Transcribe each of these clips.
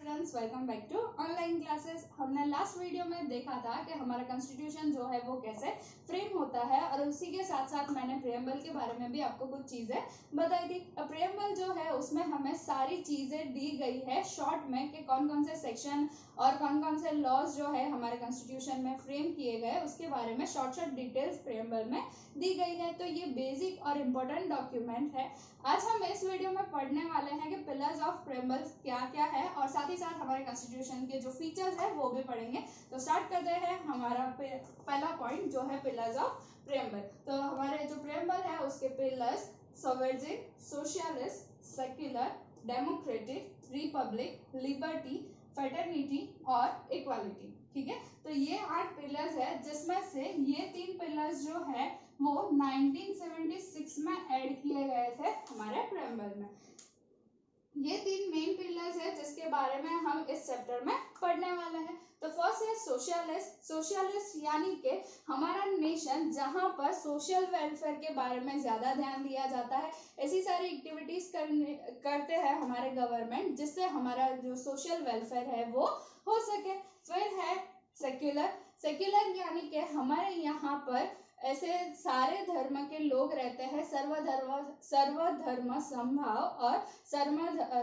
Friends, welcome back to online classes. हमने last video में देखा था कि हमारा कॉन्स्टिट्यूशन जो है वो कैसे फ्रेम होता है और उसी के साथ साथ मैंने प्रियम्बल के बारे में भी आपको कुछ चीजें बताई थी। प्रियम्बल जो है उसमें हमें सारी चीजें दी गई है शॉर्ट में कि कौन कौन से सेक्शन और कौन कौन से लॉज जो है हमारे कॉन्स्टिट्यूशन में फ्रेम किए गए उसके बारे में शॉर्ट डिटेल्स प्रियम्बल में दी गई है। तो ये बेसिक और इम्पोर्टेंट डॉक्यूमेंट है। आज हम इस वीडियो में पढ़ने वाले हैं कि पिलर्स ऑफ प्रियम्बल क्या क्या है और साथ ही साथ हमारे कॉन्स्टिट्यूशन के जो फीचर्स है वो भी पढ़ेंगे। तो स्टार्ट करते हैं। हमारा पहला पॉइंट जो है पिलर्स ऑफ प्रियम्बल। तो हमारे जो प्रियम्बल है उसके pillars sovereign, socialist, secular, democratic, republic, liberty, fraternity और इक्वालिटी। ठीक है, तो ये 8 पिलर्स है जिसमें से ये 3 पिलर्स जो है वो 1976 में ऐड किए गए थे हमारे प्रियम्बल में। ये 3 मेन पिलर्स है जिसके बारे में हम इस चैप्टर में पढ़ने वाले हैं। तो फर्स्ट है सोशलिस्ट। सोशलिस्ट यानी कि हमारा नेशन जहां पर सोशल वेलफेयर के बारे में ज्यादा ध्यान दिया जाता है, ऐसी सारी एक्टिविटीज करते हैं हमारे गवर्नमेंट जिससे हमारा जो सोशल वेलफेयर है वो हो सके। फिर है सेक्युलर। सेक्युलर यानी कि हमारे यहाँ पर ऐसे सारे धर्म के लोग रहते हैं, सर्वधर्म समभाव और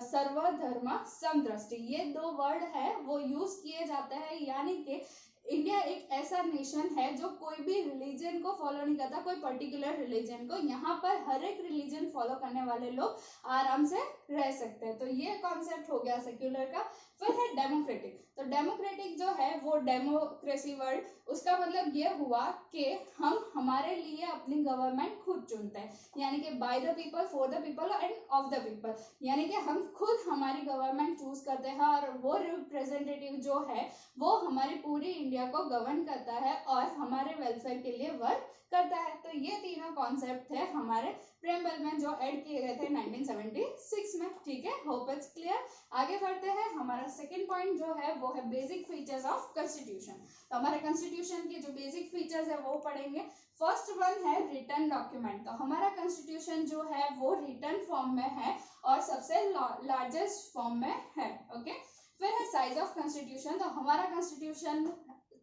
सर्वधर्म समदृष्टि, ये 2 वर्ड है वो यूज किए जाते हैं। यानी कि इंडिया एक ऐसा नेशन है जो कोई भी रिलीजन को फॉलो नहीं करता, कोई पर्टिकुलर रिलीजन को। यहाँ पर हर एक रिलीजन फॉलो करने वाले लोग आराम से रह सकते हैं। तो ये कॉन्सेप्ट हो गया सेक्युलर का। फिर है डेमोक्रेटिक। तो डेमोक्रेटिक जो है वो डेमोक्रेसी वर्ड, उसका मतलब ये हुआ कि हम हमारे लिए अपनी गवर्नमेंट खुद चुनते हैं, यानी कि by the people, for the people end of the people. यानी कि हम खुद हमारी गवर्नमेंट चूज करते हैं और वो रिप्रेजेंटेटिव जो है वो हमारी पूरी इंडिया को गवर्न करता है और हमारे वेलफेयर के लिए वर्क करता है। तो ये तीनों कॉन्सेप्ट थे हमारे प्रियम्बल में जो ऐड किए गए थे 1976 में। ठीक है, होप इट्स क्लियर। आगे बढ़ते हैं। हमारा सेकंड पॉइंट जो है वो है बेसिक फीचर्स ऑफ कॉन्स्टिट्यूशन। तो हमारे कॉन्स्टिट्यूशन के जो बेसिक फीचर्स है वो पढ़ेंगे। फर्स्ट वन है रिटन डॉक्यूमेंट। तो हमारा कॉन्स्टिट्यूशन जो है वो रिटन फॉर्म में है और सबसे लार्जेस्ट फॉर्म में है। ओके, फिर है साइज ऑफ कॉन्स्टिट्यूशन। तो हमारा कॉन्स्टिट्यूशन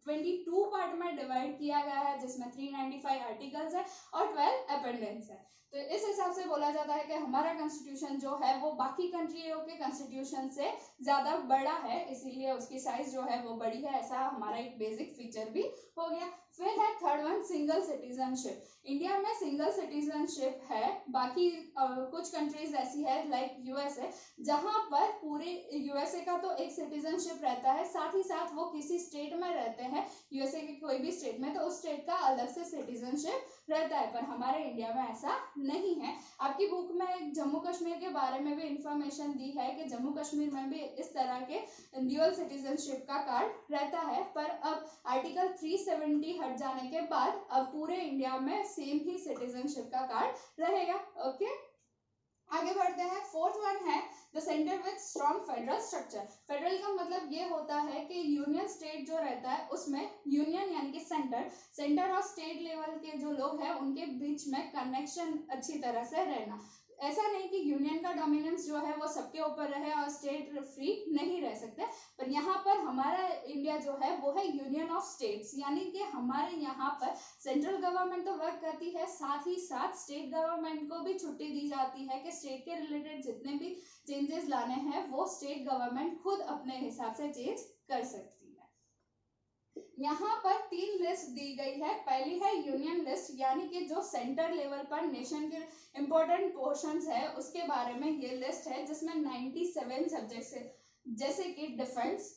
22 पार्ट में डिवाइड किया गया है जिसमें 395 आर्टिकल्स है और 12 अपेंडेंस है। तो इस हिसाब से बोला जाता है कि हमारा कॉन्स्टिट्यूशन जो है वो बाकी कंट्रियों के कॉन्स्टिट्यूशन से ज्यादा बड़ा है, इसीलिए उसकी साइज जो है वो बड़ी है। ऐसा हमारा एक बेसिक फीचर भी हो गया। फिर है third one single citizenship. India में सिंगल सिटीजनशिप है, बाकी कुछ कंट्रीज ऐसी है लाइक यूएसए जहां पर पूरे यूएसए का तो एक सिटीजनशिप रहता है, साथ ही साथ वो किसी स्टेट में रहते हैं यूएसए के कोई भी स्टेट में, तो उस स्टेट का अलग से सिटीजनशिप रहता है। पर हमारे इंडिया में ऐसा नहीं है। आपकी बुक में एक जम्मू कश्मीर के बारे में भी इंफॉर्मेशन दी है कि जम्मू कश्मीर में भी इस तरह के ड्यूअल सिटीजनशिप का कार्ड रहता है। पर अब आर्टिकल 370 हट जाने के बाद अब पूरे इंडिया में सेम ही सिटीजनशिप का कार्ड रहेगा। ओके, आगे बढ़ते हैं। फोर्थ वन है the centre with strong federal structure. Federal का मतलब ये होता है कि यूनियन स्टेट जो रहता है उसमें यूनियन यानी कि सेंटर और स्टेट लेवल के जो लोग हैं उनके बीच में कनेक्शन अच्छी तरह से रहना। ऐसा नहीं कि यूनियन का डोमिनेंस जो है वो सबके ऊपर रहे और स्टेट फ्री नहीं रह सकते, पर यहाँ पर हमारा इंडिया जो है वो है यूनियन ऑफ स्टेट्स, यानी कि हमारे यहाँ पर सेंट्रल गवर्नमेंट तो वर्क करती है, साथ ही साथ स्टेट गवर्नमेंट को भी छुट्टी दी जाती है कि स्टेट के रिलेटेड जितने भी चेंजेस लाने हैं वो स्टेट गवर्नमेंट खुद अपने हिसाब से चेंज कर सकती है। यहाँ पर 3 लिस्ट दी गई है। पहली है यूनियन लिस्ट, यानी कि जो सेंटर लेवल पर नेशन के इंपॉर्टेंट पोर्शंस है उसके बारे में ये लिस्ट है जिसमें 97 सब्जेक्ट्स है, जैसे कि डिफेंस,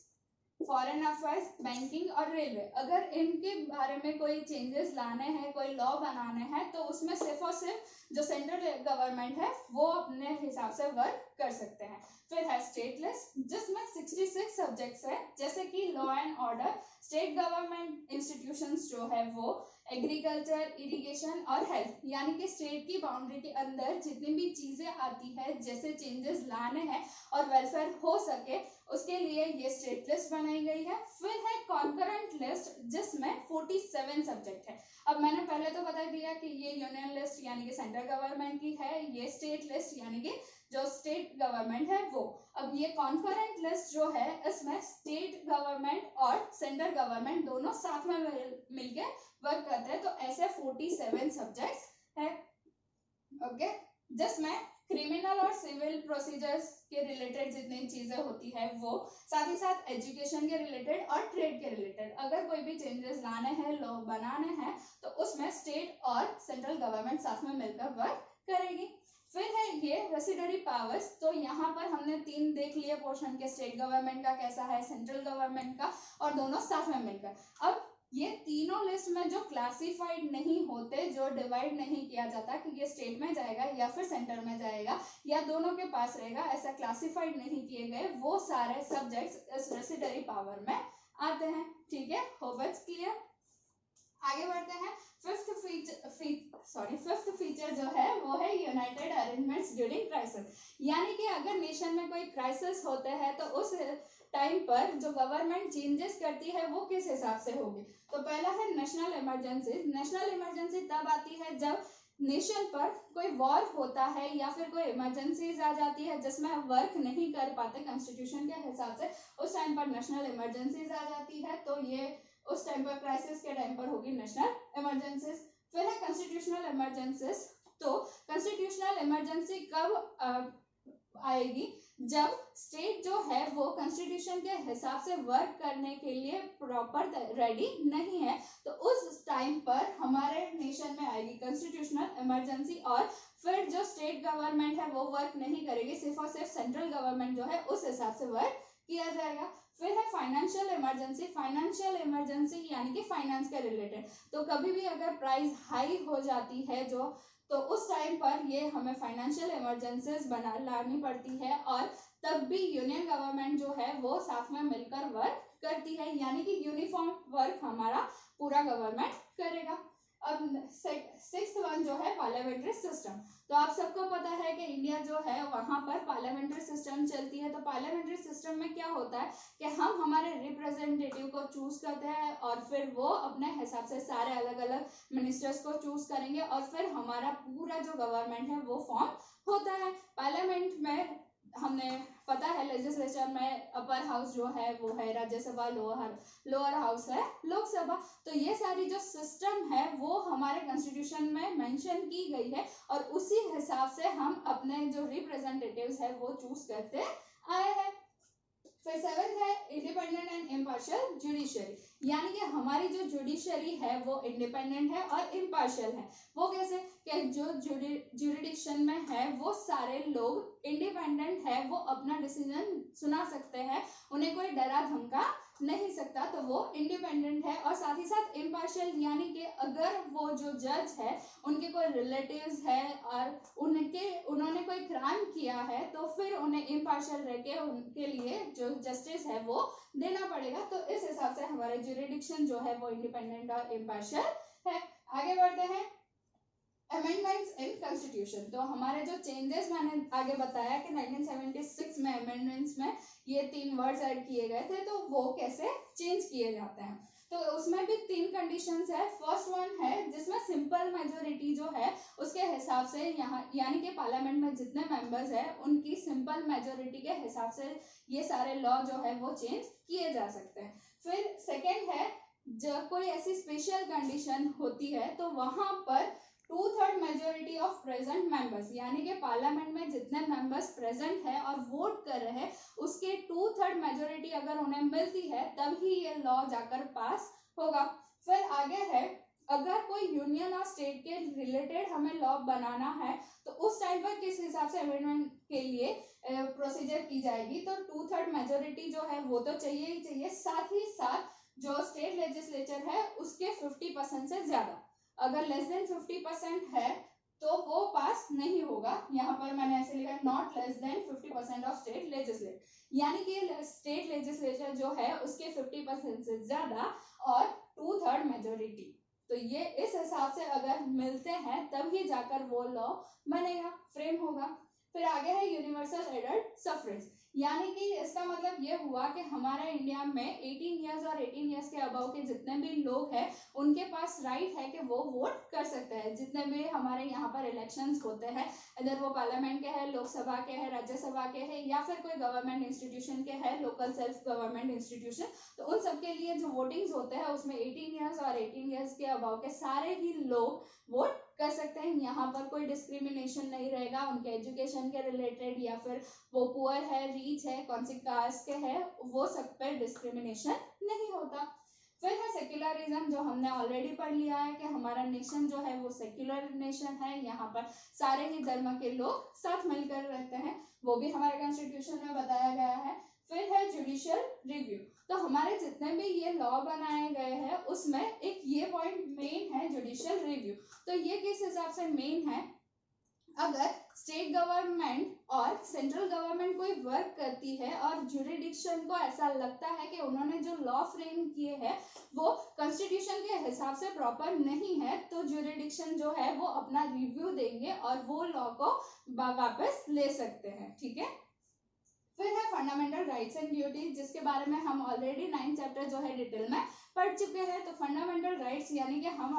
फॉरेन अफेयर्स, बैंकिंग और रेलवे। अगर इनके बारे में कोई चेंजेस लाने हैं, कोई लॉ बनाने हैं, तो उसमें सिर्फ और सिर्फ जो सेंट्रल गवर्नमेंट है वो अपने हिसाब से वर्क कर सकते हैं। फिर है स्टेट लिस्ट जिसमें 66 सब्जेक्ट्स है, जैसे कि law and order, state government institutions जो है वो, एग्रीकल्चर, इरिगेशन और हेल्थ, यानी कि स्टेट की बाउंड्री के अंदर जितनी भी चीजें आती है, जैसे चेंजेस लाने हैं और वेलफेयर हो सके, उसके लिए ये स्टेट लिस्ट बनाई गई है। फिर है कॉन्करेंट लिस्ट जिसमें 47 सब्जेक्ट है। अब मैंने पहले तो बता दिया कि ये यूनियन लिस्ट यानी कि सेंट्रल गवर्नमेंट की है, ये स्टेट लिस्ट यानी कि जो स्टेट गवर्नमेंट है वो। अब ये कॉन्करेंट लिस्ट जो है इसमें स्टेट गवर्नमेंट और सेंट्रल गवर्नमेंट दोनों साथ में मिलके वर्क करते हैं। तो ऐसे 47 सब्जेक्ट्स है, ओके, जिसमें क्रिमिनल और सिविल प्रोसीजर्स के रिलेटेड जितनी चीजें होती है वो, साथ ही साथ एजुकेशन के रिलेटेड और ट्रेड के रिलेटेड अगर कोई भी चेंजेस लाने हैं, लॉ बनाने हैं, तो उसमें स्टेट और सेंट्रल गवर्नमेंट साथ में मिलकर वर्क करेगी। फिर है ये रेसिडरी पावर्स। तो यहाँ पर हमने 3 देख लिए पोर्शन के, स्टेट गवर्नमेंट का कैसा है, सेंट्रल गवर्नमेंट का, और दोनों साथ में मिलकर। अब ये तीनों लिस्ट में जो क्लासिफाइड नहीं होते, जो डिवाइड नहीं किया जाता कि ये स्टेट में जाएगा या फिर सेंटर में जाएगा या दोनों के पास रहेगा, ऐसा क्लासिफाइड नहीं किए गए, वो सारे सब्जेक्ट्स इस रेसिडरी पावर में आते हैं। ठीक है, होप इट्स क्लियर। आगे बढ़ते हैं। फिफ्थ फीचर जो है वो है यूनाइटेड अरेंजमेंट्स ड्यूरिंग क्राइसिस। यानी कि अगर नेशन में कोई क्राइसिस होते हैं तो उस टाइम पर जो गवर्नमेंट चेंजेस करती है वो किस हिसाब से होगी। तो पहला है नेशनल इमरजेंसी। नेशनल इमरजेंसी तब आती है जब नेशन पर कोई वॉर होता है या फिर कोई इमरजेंसीज आ जाती है जिसमें वर्क नहीं कर पाते कॉन्स्टिट्यूशन के हिसाब से, उस टाइम पर नेशनल इमरजेंसीज आ जाती है। तो ये उस टाइम पर क्राइसिस के टाइम पर होगी नेशनल इमरजेंसीज। फिर है कॉन्स्टिट्यूशनल इमरजेंसीज। तो कॉन्स्टिट्यूशनल इमरजेंसी कब आएगी, जब स्टेट जो है वो कॉन्स्टिट्यूशन के हिसाब से वर्क करने के लिए प्रॉपर रेडी नहीं है, तो उस टाइम पर हमारे नेशन में आएगी कॉन्स्टिट्यूशनल इमरजेंसी। और फिर जो स्टेट गवर्नमेंट है वो वर्क नहीं करेगी, सिर्फ और सिर्फ सेंट्रल गवर्नमेंट जो है उस हिसाब से वर्क किया जाएगा। फिर है फाइनेंशियल इमरजेंसी। फाइनेंशियल इमरजेंसी यानी कि फाइनेंस के रिलेटेड। तो कभी भी अगर प्राइस हाई हो जाती है जो, तो उस टाइम पर ये हमें फाइनेंशियल इमरजेंसीज बना लानी पड़ती है, और तब भी यूनियन गवर्नमेंट जो है वो साथ में मिलकर वर्क करती है, यानी कि यूनिफॉर्म वर्क हमारा पूरा गवर्नमेंट करेगा। अब 6th वन जो है पार्लियामेंट्री सिस्टम। तो आप सबको पता है कि इंडिया जो है वहां पर पार्लियामेंट्री सिस्टम चलती है। तो पार्लियामेंट्री सिस्टम में क्या होता है कि हम हमारे रिप्रेजेंटेटिव को चूज करते हैं और फिर वो अपने हिसाब से सारे अलग अलग मिनिस्टर्स को चूज करेंगे और फिर हमारा पूरा जो गवर्नमेंट है वो फॉर्म होता है। पार्लियामेंट में हमने पता है लेजिस्लेचर में अपर हाउस जो है वो है राज्यसभा, लोअर हाउस है लोकसभा। तो ये सारी जो सिस्टम है वो हमारे कॉन्स्टिट्यूशन में मेंशन की गई है और उसी हिसाब से हम अपने जो रिप्रेजेंटेटिव्स है वो चूज करते आए हैं। फिर 7th है इंडिपेंडेंट एंड इम्पार्शियल जुडिशरी। यानी कि हमारी जो जुडिशरी है वो इंडिपेंडेंट है और इम्पार्शियल है। वो कैसे कि जो जुरिडिक्शन में है वो सारे लोग इंडिपेंडेंट है, वो अपना डिसीजन सुना सकते हैं, उन्हें कोई डरा धमका नहीं सकता, तो वो इंडिपेंडेंट है। और साथ ही साथ इम्पार्शियल यानी कि अगर वो जो जज है उनके कोई रिलेटिव्स है और उन्होंने कोई क्राइम किया है तो फिर उन्हें इम्पार्शियल रह के उनके लिए जो जस्टिस है वो देना पड़ेगा। तो इस हिसाब से हमारे जुरिडिक्शन जो है वो इंडिपेंडेंट और इम्पार्शियल है। आगे बढ़ते हैं अमेंडमेंट्स इन कॉन्स्टिट्यूशन। तो हमारे जो चेंजेस मैंने आगे बताया कि 1976 में अमेंडमेंट्स में ये 3 वर्ड्स ऐड किए गए थे, तो वो कैसे चेंज किए जाते हैं। तो उसमें भी 3 कंडीशंस है। फर्स्ट वन है जिसमें सिंपल मेजोरिटी जो है उसके हिसाब से यहाँ यानी कि पार्लियामेंट में जितने मेंबर्स है उनकी सिंपल मेजोरिटी के हिसाब से ये सारे लॉ जो है वो चेंज किए जा सकते हैं। फिर सेकेंड है जब कोई ऐसी स्पेशल कंडीशन होती है तो वहां पर 2/3 मेजोरिटी ऑफ प्रेजेंट मेंबर्स यानी कि पार्लियामेंट में जितने मेंबर्स प्रेजेंट है और वोट कर रहे हैं उसके 2/3 मेजोरिटी अगर उन्हें मिलती है तभी ये लॉ जाकर पास होगा। फिर आगे है अगर कोई यूनियन और स्टेट के रिलेटेड हमें लॉ बनाना है तो उस टाइम पर किस हिसाब से अमेंडमेंट के लिए प्रोसीजर की जाएगी। तो 2/3 मेजोरिटी जो है वो तो चाहिए ही चाहिए, साथ ही साथ जो स्टेट लेजिस्लेचर है उसके 50% से ज्यादा। अगर लेस देन 50% है तो वो पास नहीं होगा। यहाँ पर मैंने ऐसे लिखा है not less than 50% of state legislature, यानी कि स्टेट लेजिस्लेचर जो है उसके 50% से ज्यादा और 2/3 मेजोरिटी। तो ये इस हिसाब से अगर मिलते हैं तभी जाकर वो लॉ बनेगा, फ्रेम होगा। फिर आगे है यूनिवर्सल एडल्ट सफरेज, यानी कि इसका मतलब ये हुआ कि हमारा इंडिया में 18 ईयर्स और 18 ईयर्स के अबव के जितने भी लोग हैं उनके पास राइट है कि वो वोट कर सकते हैं। जितने भी हमारे यहाँ पर इलेक्शंस होते हैं, अगर वो पार्लियामेंट के हैं, लोकसभा के हैं, राज्यसभा के हैं या फिर कोई गवर्नमेंट इंस्टीट्यूशन के हैं, लोकल सेल्फ गवर्नमेंट इंस्टीट्यूशन, तो उन सब के लिए जो वोटिंग्स होते हैं उसमें 18 ईयर्स और 18 ईयर्स के अबव के सारे ही लोग वोट कर सकते हैं। यहाँ पर कोई डिस्क्रिमिनेशन नहीं रहेगा उनके एजुकेशन के रिलेटेड या फिर वो पुअर है, रीच है, कौन सी कास्ट के है, वो सब पर डिस्क्रिमिनेशन नहीं होता। फिर है सेक्युलरिज्म, जो हमने ऑलरेडी पढ़ लिया है कि हमारा नेशन जो है वो सेक्युलर नेशन है, यहाँ पर सारे ही धर्म के लोग साथ मिलकर रहते हैं, वो भी हमारे कॉन्स्टिट्यूशन में बताया गया है। फिर है जुडिशियल रिव्यू, तो हमारे जितने भी ये लॉ बनाए गए हैं उसमें एक ये पॉइंट मेन है जुडिशियल रिव्यू। तो ये किस हिसाब से मेन है, अगर स्टेट गवर्नमेंट और सेंट्रल गवर्नमेंट कोई वर्क करती है और जुरिडिक्शन को ऐसा लगता है कि उन्होंने जो लॉ फ्रेम किए हैं वो कॉन्स्टिट्यूशन के हिसाब से प्रॉपर नहीं है, तो जुरिडिक्शन जो है वो अपना रिव्यू देंगे और वो लॉ को वापस ले सकते हैं। ठीक है। फिर है फंडामेंटल राइट्स एंड ड्यूटीज, जिसके बारे में हम ऑलरेडी 9 चैप्टर जो है डिटेल में पढ़ चुके हैं। तो फंडामेंटल राइट्स यानी कि हमें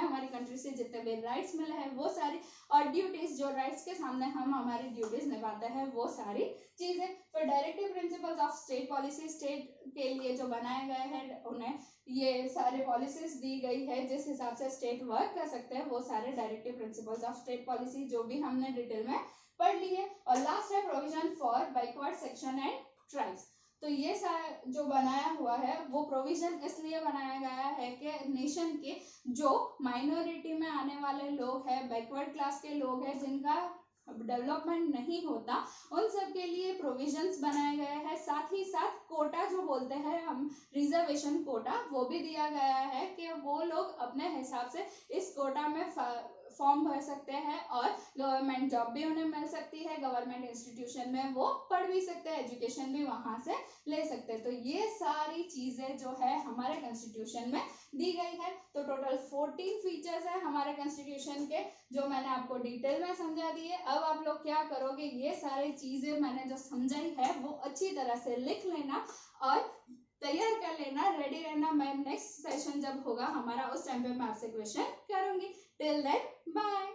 हमारी कंट्री से जितने भी राइट्स मिले हैं वो सारी, और ड्यूटीज जो राइट्स के सामने हम हमारी ड्यूटीज निभाते हैं वो सारी चीजें। फिर directive principles of state policy, state के लिए जो बनाए गए हैं उन्हें ये सारे पॉलिसीज दी गई है जिस हिसाब से स्टेट वर्क कर सकते हैं, वो सारे directive principles of state policy जो भी हमने डिटेल में पढ़ ली है। और लास्ट है provision for backward section and tribes, तो ये जो बनाया हुआ है वो प्रोविजन इसलिए बनाया गया है कि नेशन के जो माइनॉरिटी में आने वाले लोग हैं, बैकवर्ड क्लास के लोग हैं, जिनका डेवलपमेंट नहीं होता, उन सब के लिए प्रोविजंस बनाए गए हैं। साथ ही साथ कोटा जो बोलते हैं हम, रिजर्वेशन कोटा, वो भी दिया गया है कि वो लोग अपने हिसाब से इस कोटा में फॉर्म भर सकते हैं और गवर्नमेंट जॉब भी उन्हें मिल सकती है, गवर्नमेंट इंस्टीट्यूशन में वो पढ़ भी सकते हैं, एजुकेशन भी वहां से ले सकते हैं। तो ये सारी चीजें जो है हमारे कॉन्स्टिट्यूशन में दी गई है। तो टोटल 14 फीचर्स है हमारे कॉन्स्टिट्यूशन के, जो मैंने आपको डिटेल में समझा दी है। अब आप लोग क्या करोगे, ये सारी चीजें मैंने जो समझाई है वो अच्छी तरह से लिख लेना और तैयार कर लेना, रेडी रहना। मैं नेक्स्ट सेशन जब होगा हमारा उस टाइम पे मैं आपसे क्वेश्चन करूंगी। Till then bye.